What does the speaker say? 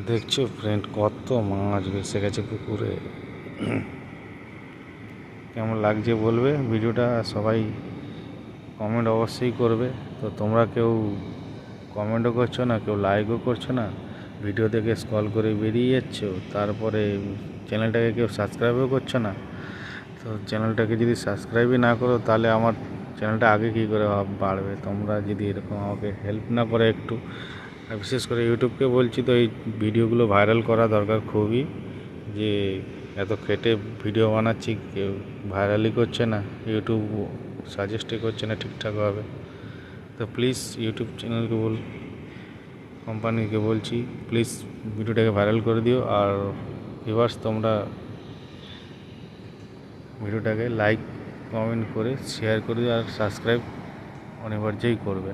দেখছো ফ্রেন্ড, কত মাছ ভেসে গেছে পুকুরে। কেমন লাগছে বলবে ভিডিওটা, সবাই কমেন্ট অবশ্যই করবে। তো তোমরা কেউ কমেন্টও করছো না, কেউ লাইকও করছো না, ভিডিও দেখে স্ক্রল করে বেরিয়ে যাচ্ছ, তারপরে চ্যানেলটাকে কেউ সাবস্ক্রাইবও করছো না। তো চ্যানেলটাকে যদি সাবস্ক্রাইবই না করো তাহলে আমার চ্যানেলটা আগে কী করে বাড়বে? তোমরা যদি এরকম আমাকে হেল্প না করে একটু, আর বিশেষ করে ইউটিউবকে বলছি, তো এই ভিডিওগুলো ভাইরাল করা দরকার খুবই। যে এত খেটে ভিডিও বানাচ্ছি, কেউ ভাইরালই করছে না, ইউটিউব সাজেস্টই করছে না ঠিকঠাকভাবে। তো প্লিজ ইউটিউব চ্যানেলকে কোম্পানিকে বলছি, প্লিজ ভিডিওটাকে ভাইরাল করে দিও। আর ভিউয়ার্স, তোমরা ভিডিওটাকে লাইক কমেন্ট করে শেয়ার করে দিও, আর সাবস্ক্রাইব অনিবার্যই করবে।